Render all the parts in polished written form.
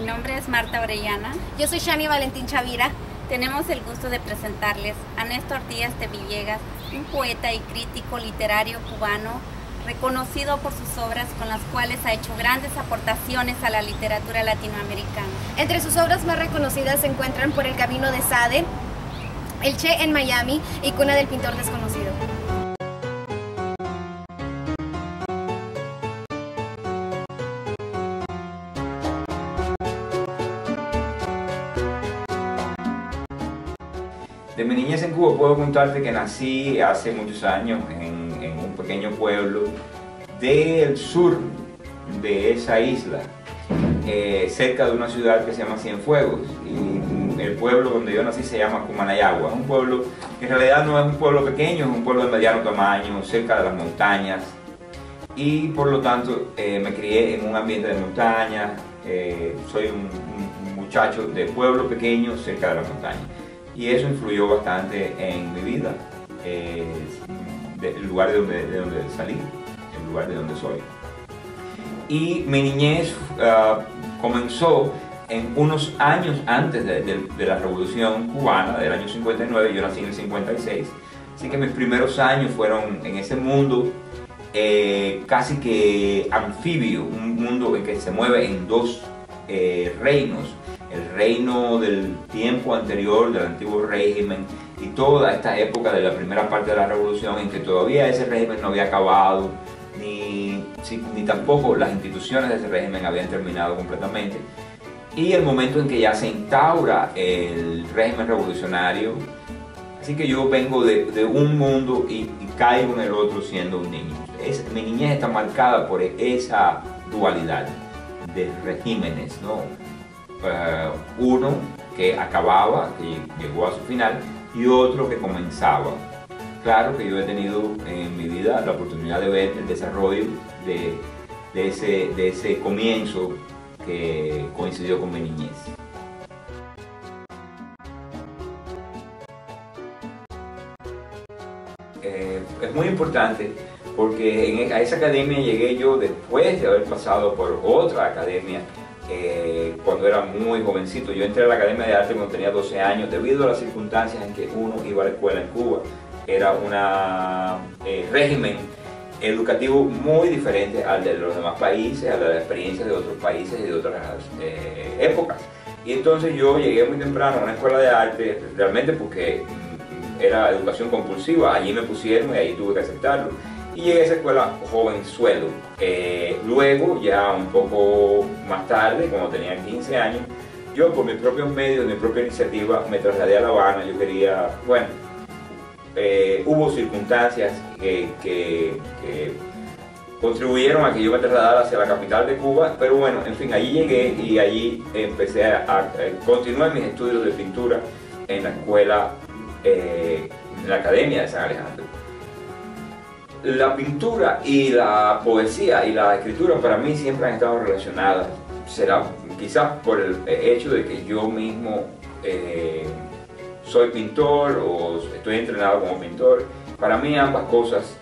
nombre es Marta Orellana. Yo soy Shani Valentín Chavira. Tenemos el gusto de presentarles a Néstor Díaz de Villegas, un poeta y crítico literario cubano, reconocido por sus obras con las cuales ha hecho grandes aportaciones a la literatura latinoamericana. Entre sus obras más reconocidas se encuentran Por el camino de Sade, El Che en Miami y Cuna del pintor desconocido. De mi niñez en Cuba puedo contarte que nací hace muchos años en un pequeño pueblo del sur de esa isla, cerca de una ciudad que se llama Cienfuegos. Y el pueblo donde yo nací se llama Cumanayagua. Es un pueblo que en realidad no es un pueblo pequeño, es un pueblo de mediano tamaño, cerca de las montañas. Y por lo tanto me crié en un ambiente de montaña. Soy un muchacho de pueblo pequeño cerca de las montañas. Y eso influyó bastante en mi vida, el lugar de donde salí, el lugar de donde soy. Y mi niñez comenzó en unos años antes de la Revolución Cubana, del año 59, yo nací en el 56. Así que mis primeros años fueron en ese mundo casi que anfibio, un mundo en que se mueve en dos reinos. El reino del tiempo anterior, del antiguo régimen, y toda esta época de la primera parte de la revolución en que todavía ese régimen no había acabado, ni tampoco las instituciones de ese régimen habían terminado completamente, y el momento en que ya se instaura el régimen revolucionario. Así que yo vengo de un mundo y caigo en el otro siendo un niño. Mi niñez está marcada por esa dualidad de regímenes, ¿no? Uno que acababa, que llegó a su final, y otro que comenzaba. Claro que yo he tenido en mi vida la oportunidad de ver el desarrollo de ese comienzo que coincidió con mi niñez. Es muy importante porque a esa academia llegué yo después de haber pasado por otra academia. Cuando era muy jovencito, yo entré a la Academia de Arte cuando tenía 12 años, debido a las circunstancias en que uno iba a la escuela en Cuba. Era un régimen educativo muy diferente al de los demás países, a la experiencia de otros países y de otras épocas. Y entonces yo llegué muy temprano a una escuela de arte, realmente porque era educación compulsiva, allí me pusieron y ahí tuve que aceptarlo. Y llegué a esa escuela jovenzuelo. Luego, ya un poco más tarde, cuando tenía 15 años, yo por mis propios medios, mi propia iniciativa, me trasladé a La Habana. Yo quería, bueno, hubo circunstancias que contribuyeron a que yo me trasladara hacia la capital de Cuba, pero bueno, en fin, allí llegué y allí empecé a continuar mis estudios de pintura en la escuela, en la Academia de San Alejandro. La pintura y la poesía y la escritura para mí siempre han estado relacionadas. Será quizás por el hecho de que yo mismo soy pintor o estoy entrenado como pintor. Para mí ambas cosas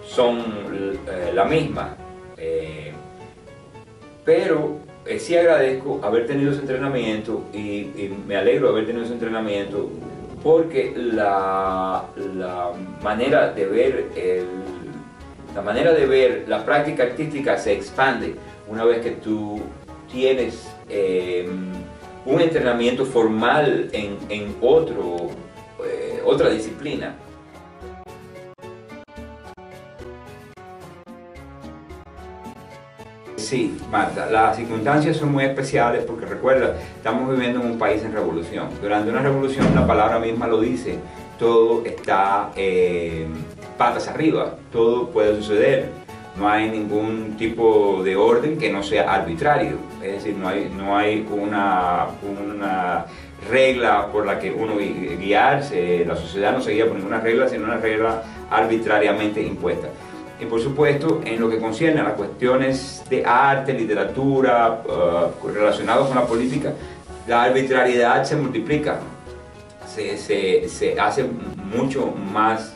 son la misma. Pero sí agradezco haber tenido ese entrenamiento y me alegro de haber tenido ese entrenamiento, porque la manera de ver la práctica artística se expande una vez que tú tienes un entrenamiento formal en otra disciplina. Sí, Marta, las circunstancias son muy especiales porque recuerda, estamos viviendo en un país en revolución. Durante una revolución, la palabra misma lo dice, todo está patas arriba, todo puede suceder. No hay ningún tipo de orden que no sea arbitrario, es decir, no hay una regla por la que uno guiarse. La sociedad no se guía por ninguna regla, sino una regla arbitrariamente impuesta. Y por supuesto, en lo que concierne a las cuestiones de arte, literatura, relacionados con la política, la arbitrariedad se multiplica, se hace mucho más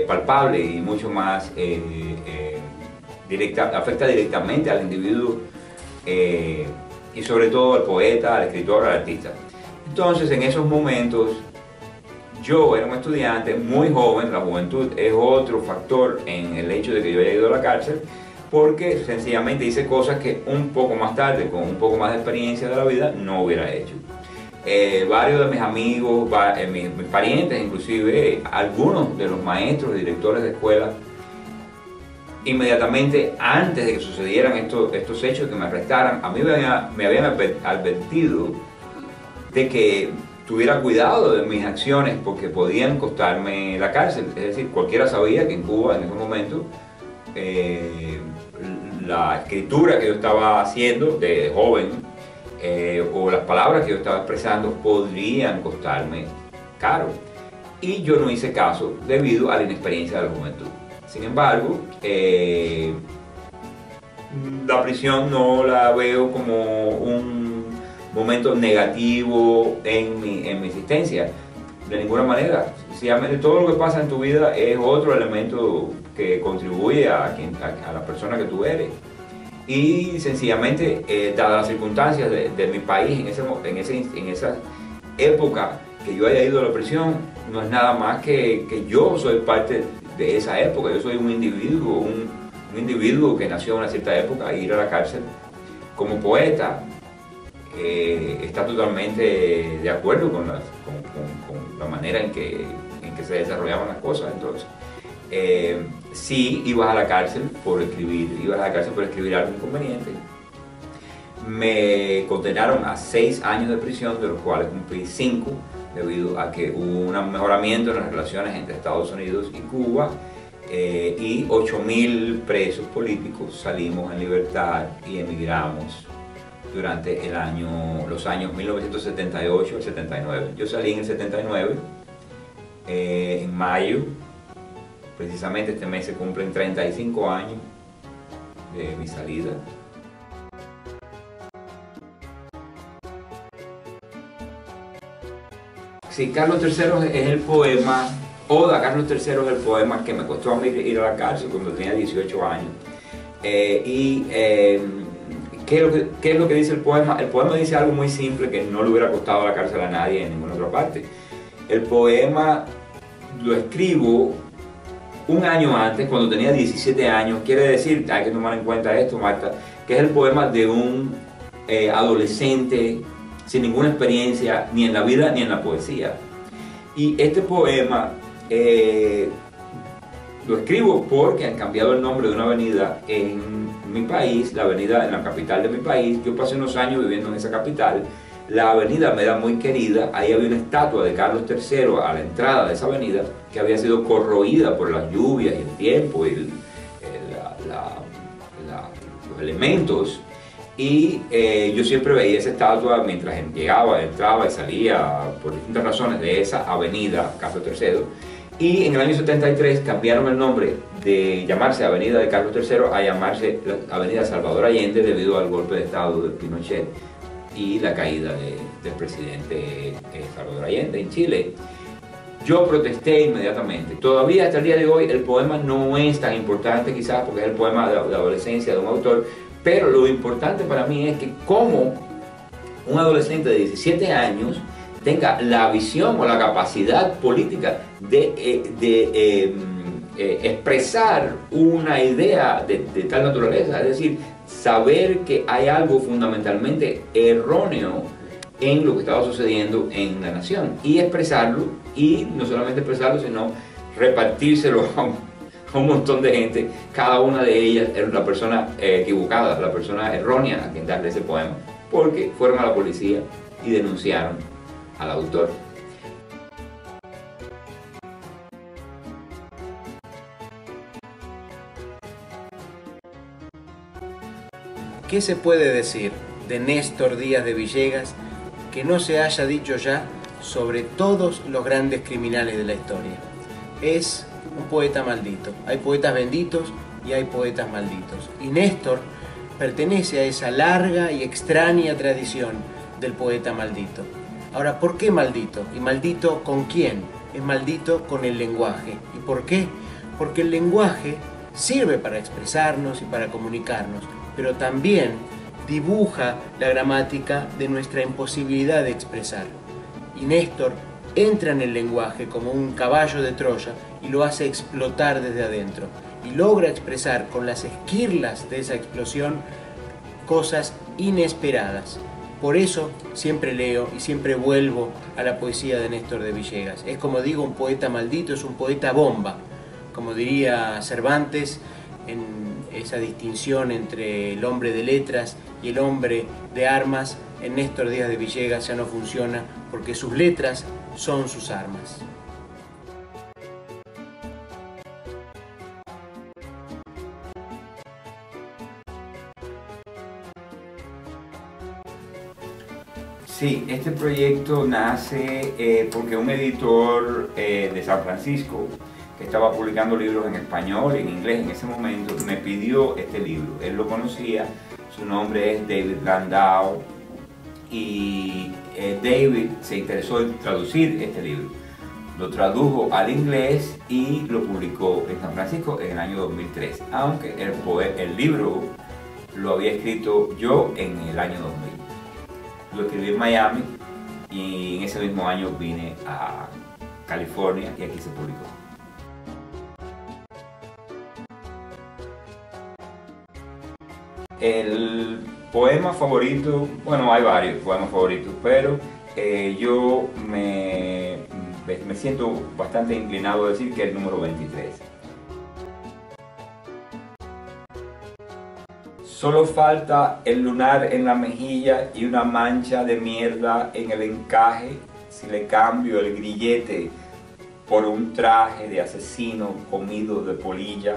palpable y mucho más afecta directamente al individuo y sobre todo al poeta, al escritor, al artista. Entonces, en esos momentos, yo era un estudiante muy joven. La juventud es otro factor en el hecho de que yo haya ido a la cárcel, porque sencillamente hice cosas que un poco más tarde, con un poco más de experiencia de la vida, no hubiera hecho. Varios de mis amigos, mis parientes, inclusive algunos de los maestros, directores de escuela, inmediatamente antes de que sucedieran estos hechos que me arrestaran, a mí me habían advertido de que tuviera cuidado de mis acciones porque podían costarme la cárcel. Es decir, cualquiera sabía que en Cuba en ese momento la escritura que yo estaba haciendo de joven o las palabras que yo estaba expresando podrían costarme caro. Y yo no hice caso debido a la inexperiencia de la juventud. Sin embargo, la prisión no la veo como un momento negativo en mi existencia, de ninguna manera. Sencillamente, todo lo que pasa en tu vida es otro elemento que contribuye a la persona que tú eres. Y sencillamente, dadas las circunstancias de mi país en esa época que yo haya ido a la prisión, no es nada más que yo soy parte de esa época. Yo soy un individuo que nació en una cierta época. Ir a la cárcel como poeta está totalmente de acuerdo con la manera en que se desarrollaban las cosas. Entonces, sí, ibas a la cárcel por escribir algo inconveniente. Me condenaron a 6 años de prisión, de los cuales cumplí 5, debido a que hubo un mejoramiento en las relaciones entre Estados Unidos y Cuba, y 8.000 presos políticos salimos en libertad y emigramos durante los años 1978 al 79. Yo salí en el 79, en mayo. Precisamente este mes se cumplen 35 años de mi salida. Sí, Carlos III es el poema, Oda a Carlos III es el poema que me costó a mí ir a la cárcel cuando tenía 18 años. ¿Qué es lo que dice el poema? El poema dice algo muy simple que no le hubiera costado la cárcel a nadie en ninguna otra parte. El poema lo escribo un año antes, cuando tenía 17 años. Quiere decir, hay que tomar en cuenta esto, Marta, que es el poema de un adolescente sin ninguna experiencia, ni en la vida ni en la poesía. Y este poema lo escribo porque han cambiado el nombre de una avenida en mi país, la avenida en la capital de mi país. Yo pasé unos años viviendo en esa capital. La avenida me era muy querida. Ahí había una estatua de Carlos III a la entrada de esa avenida que había sido corroída por las lluvias y el tiempo y los elementos. Y yo siempre veía esa estatua mientras llegaba, entraba y salía por distintas razones de esa avenida, Carlos III. Y en el año 73 cambiaron el nombre de llamarse Avenida de Carlos III a llamarse Avenida Salvador Allende, debido al golpe de Estado de Pinochet y la caída del presidente Salvador Allende en Chile. Yo protesté inmediatamente. Todavía hasta el día de hoy el poema no es tan importante, quizás porque es el poema de adolescencia de un autor, pero lo importante para mí es que como un adolescente de 17 años tenga la visión o la capacidad política de expresar una idea de tal naturaleza, es decir, saber que hay algo fundamentalmente erróneo en lo que estaba sucediendo en la nación y expresarlo, y no solamente expresarlo, sino repartírselo a un montón de gente. Cada una de ellas era la persona equivocada, la persona errónea a quien darle ese poema, porque fueron a la policía y denunciaron al autor. ¿Qué se puede decir de Néstor Díaz de Villegas que no se haya dicho ya sobre todos los grandes criminales de la historia? Es un poeta maldito. Hay poetas benditos y hay poetas malditos. Y Néstor pertenece a esa larga y extraña tradición del poeta maldito. Ahora, ¿por qué maldito? ¿Y maldito con quién? Es maldito con el lenguaje. ¿Y por qué? Porque el lenguaje sirve para expresarnos y para comunicarnos, pero también dibuja la gramática de nuestra imposibilidad de expresar. Y Néstor entra en el lenguaje como un caballo de Troya y lo hace explotar desde adentro. Y logra expresar con las esquirlas de esa explosión cosas inesperadas. Por eso siempre leo y siempre vuelvo a la poesía de Néstor de Villegas. Es, como digo, un poeta maldito, es un poeta bomba. Como diría Cervantes, en esa distinción entre el hombre de letras y el hombre de armas, en Néstor Díaz de Villegas ya no funciona, porque sus letras son sus armas. Sí, este proyecto nace porque un editor de San Francisco, que estaba publicando libros en español y en inglés en ese momento, me pidió este libro. Él lo conocía, su nombre es David Landau, y David se interesó en traducir este libro. Lo tradujo al inglés y lo publicó en San Francisco en el año 2003, aunque el libro lo había escrito yo en el año 2000. Lo escribí en Miami y en ese mismo año vine a California y aquí se publicó. El poema favorito, bueno, hay varios poemas favoritos, pero yo me siento bastante inclinado a decir que el número 23. Solo falta el lunar en la mejilla y una mancha de mierda en el encaje si le cambio el grillete por un traje de asesino comido de polilla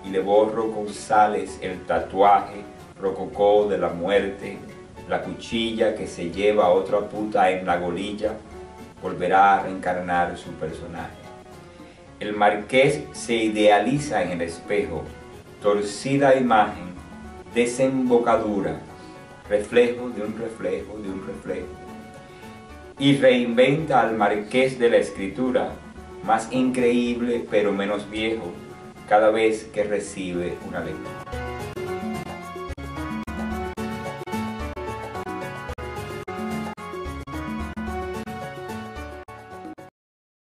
y le borro con sales el tatuaje rococó de la muerte, la cuchilla que se lleva a otra puta en la golilla, volverá a reencarnar su personaje. El marqués se idealiza en el espejo, torcida imagen, desembocadura, reflejo de un reflejo de un reflejo, y reinventa al marqués de la escritura, más increíble pero menos viejo, cada vez que recibe una lectura.